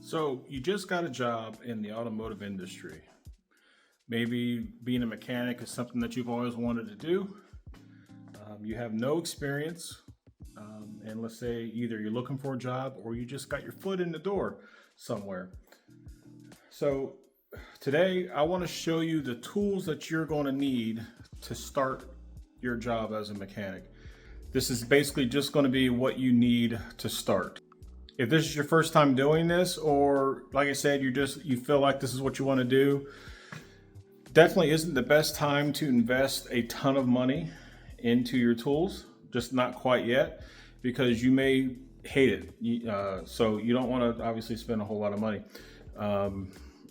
So you just got a job in the automotive industry. Maybe being a mechanic is something that you've always wanted to do. You have no experience, and let's say either you're looking for a job or you just got your foot in the door somewhere. So today I want to show you the tools that you're going to need to start your job as a mechanic. This is basically just going to be what you need to start. If this is your first time doing this, or like I said, you feel like this is what you want to do, definitely isn't the best time to invest a ton of money into your tools. Just not quite yet, because you may hate it. So you don't want to obviously spend a whole lot of money,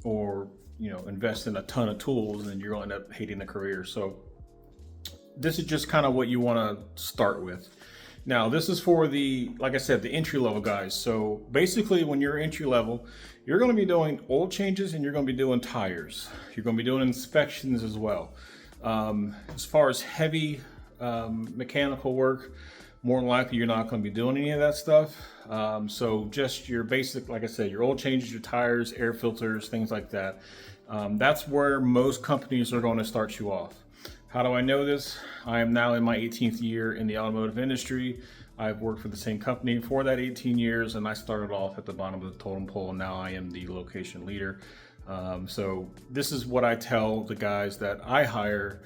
or invest in a ton of tools, and you're going to end up hating the career. So this is just kind of what you want to start with. Now, this is for like I said, the entry level guys. So basically, when you're entry level, you're going to be doing oil changes and you're going to be doing tires. You're going to be doing inspections as well. As far as heavy mechanical work, more than likely you're not going to be doing any of that stuff. So just your basic, like I said, your oil changes, your tires, air filters, things like that. That's where most companies are going to start you off. How do I know this? I am now in my 18th year in the automotive industry. I've worked for the same company for that 18 years, and I started off at the bottom of the totem pole, and now I am the location leader. So this is what I tell the guys that I hire,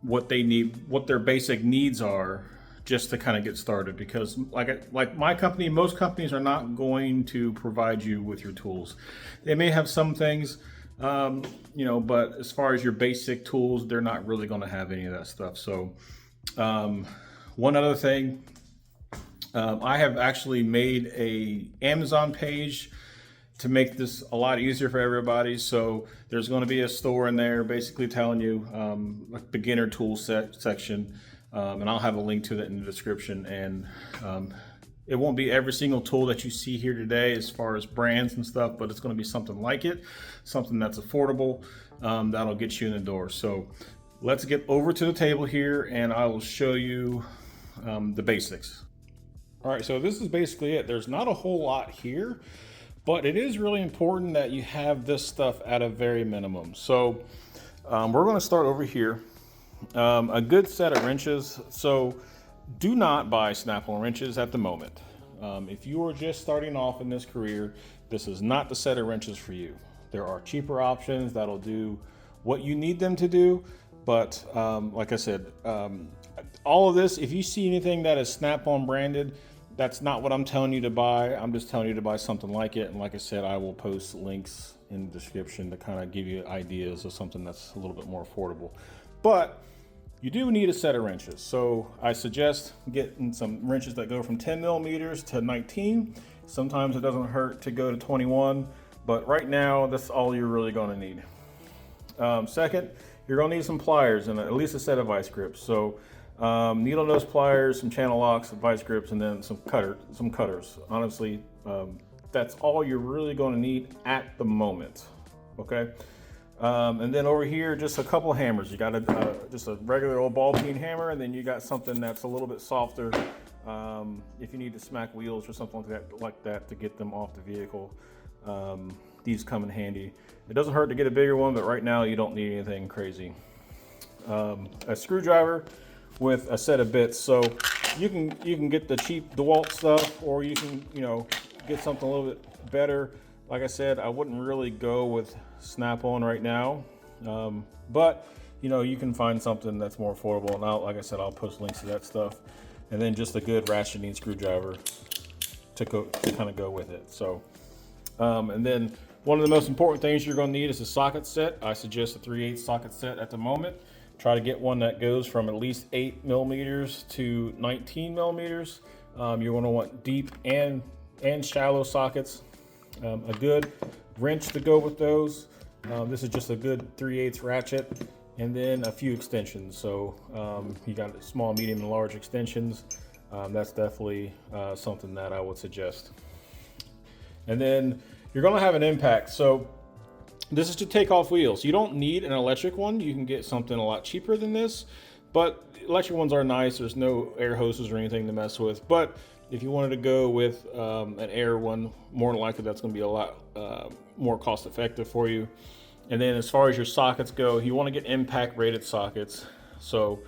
what they need, what their basic needs are, just to kind of get started. Because like my company, most companies are not going to provide you with your tools. They may have some things, but as far as your basic tools, they're not really going to have any of that stuff. So one other thing, I have actually made a Amazon page to make this a lot easier for everybody. So there's going to be a store in there basically telling you a beginner tool section, and I'll have a link to that in the description. And it won't be every single tool that you see here today as far as brands and stuff, but it's going to be something like it, something that's affordable, that'll get you in the door. So let's get over to the table here and I will show you the basics. All right, so this is basically it. There's not a whole lot here, but it is really important that you have this stuff at a very minimum. So we're going to start over here. A good set of wrenches. So do not buy Snap-on wrenches at the moment. If you are just starting off in this career, this is not the set of wrenches for you. There are cheaper options that'll do what you need them to do. But like I said, all of this, if you see anything that is Snap-on branded, that's not what I'm telling you to buy. I'm just telling you to buy something like it. And like I said, I will post links in the description to kind of give you ideas of something that's a little bit more affordable. But you do need a set of wrenches. So I suggest getting some wrenches that go from 10 millimeters to 19. Sometimes it doesn't hurt to go to 21, but right now that's all you're really going to need. Second, you're going to need some pliers and at least a set of vice grips. So needle nose pliers, some channel locks, some vice grips, and then some cutters. Honestly, that's all you're really going to need at the moment. Okay. And then over here, just a couple hammers. You got just a regular old ball peen hammer, and then you got something that's a little bit softer if you need to smack wheels or something like that to get them off the vehicle. These come in handy. It doesn't hurt to get a bigger one, but right now you don't need anything crazy. A screwdriver with a set of bits. So you can get the cheap DeWalt stuff, or you can get something a little bit better. Like I said, I wouldn't really go with Snap-on right now, but you can find something that's more affordable. And like I said, I'll post links to that stuff, and then just a good ratcheting screwdriver to kind of go with it. So, and then one of the most important things you're going to need is a socket set. I suggest a 3/8 socket set at the moment. Try to get one that goes from at least 8 millimeters to 19 millimeters. You're going to want deep and shallow sockets. A good wrench to go with those. This is just a good 3/8 ratchet, and then a few extensions. So you got small, medium, and large extensions. That's definitely something that I would suggest. And then you're going to have an impact. So this is to take off wheels. You don't need an electric one. You can get something a lot cheaper than this, but electric ones are nice. There's no air hoses or anything to mess with, but If you wanted to go with an air one, more than likely that's going to be a lot more cost effective for you. And then as far as your sockets go, you want to get impact rated sockets. So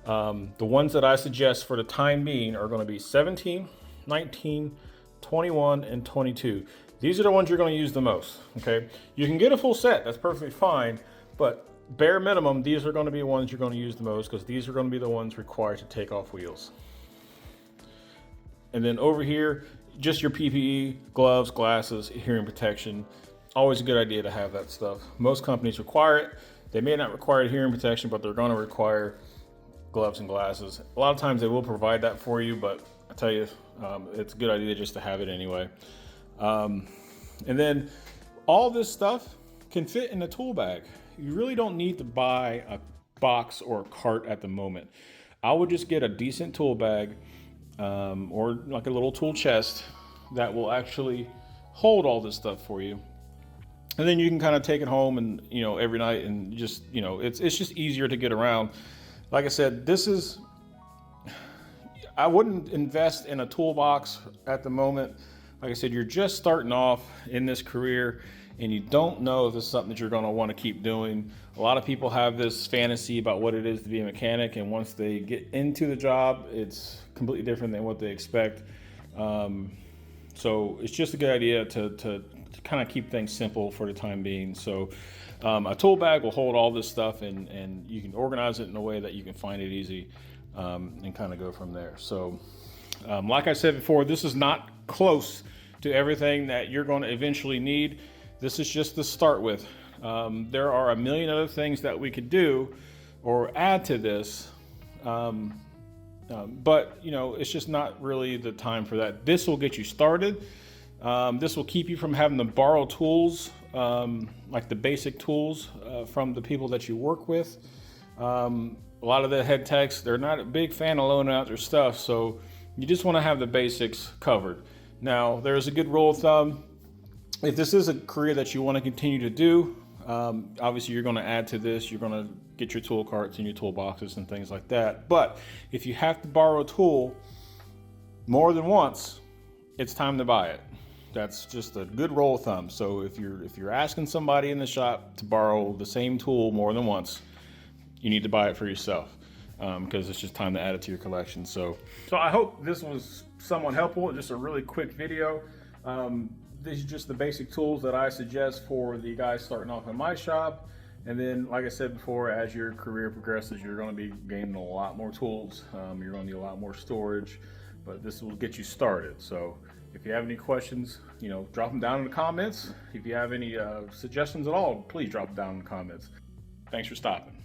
the ones that I suggest for the time being are going to be 17, 19, 21, and 22. These are the ones you're going to use the most, okay? You can get a full set, that's perfectly fine, but bare minimum, these are going to be the ones you're going to use the most because these are going to be the ones required to take off wheels. And then over here, just your PPE, gloves, glasses, hearing protection. Always a good idea to have that stuff. Most companies require it. They may not require hearing protection, but they're going to require gloves and glasses. A lot of times they will provide that for you, but I tell you, it's a good idea just to have it anyway. And then all this stuff can fit in a tool bag. You really don't need to buy a box or a cart at the moment. I would just get a decent tool bag, or like a little tool chest that will actually hold all this stuff for you. And then you can kind of take it home and, every night and just, it's just easier to get around. Like I said, I wouldn't invest in a toolbox at the moment. Like I said, you're just starting off in this career and you don't know if it's something that you're going to want to keep doing. A lot of people have this fantasy about what it is to be a mechanic, and once they get into the job, it's completely different than what they expect. So it's just a good idea to kind of keep things simple for the time being. So a tool bag will hold all this stuff, and you can organize it in a way that you can find it easy, and kind of go from there. So like I said before, this is not close to everything that you're going to eventually need. This is just to start with. There are a million other things that we could do or add to this, but it's just not really the time for that. This will get you started. This will keep you from having to borrow tools, like the basic tools, from the people that you work with. A lot of the head techs, they're not a big fan of loaning out their stuff, so you just want to have the basics covered. Now, there's a good rule of thumb. If this is a career that you want to continue to do, obviously you're going to add to this. You're going to get your tool carts and your toolboxes and things like that. But if you have to borrow a tool more than once, it's time to buy it. That's just a good rule of thumb. So if you're asking somebody in the shop to borrow the same tool more than once, you need to buy it for yourself, because it's just time to add it to your collection. So I hope this was somewhat helpful. Just a really quick video. These are just the basic tools that I suggest for the guys starting off in my shop. And then, like I said before, as your career progresses, you're going to be gaining a lot more tools. You're going to need a lot more storage, but this will get you started. So if you have any questions, drop them down in the comments. If you have any suggestions at all, please drop them down in the comments. Thanks for stopping.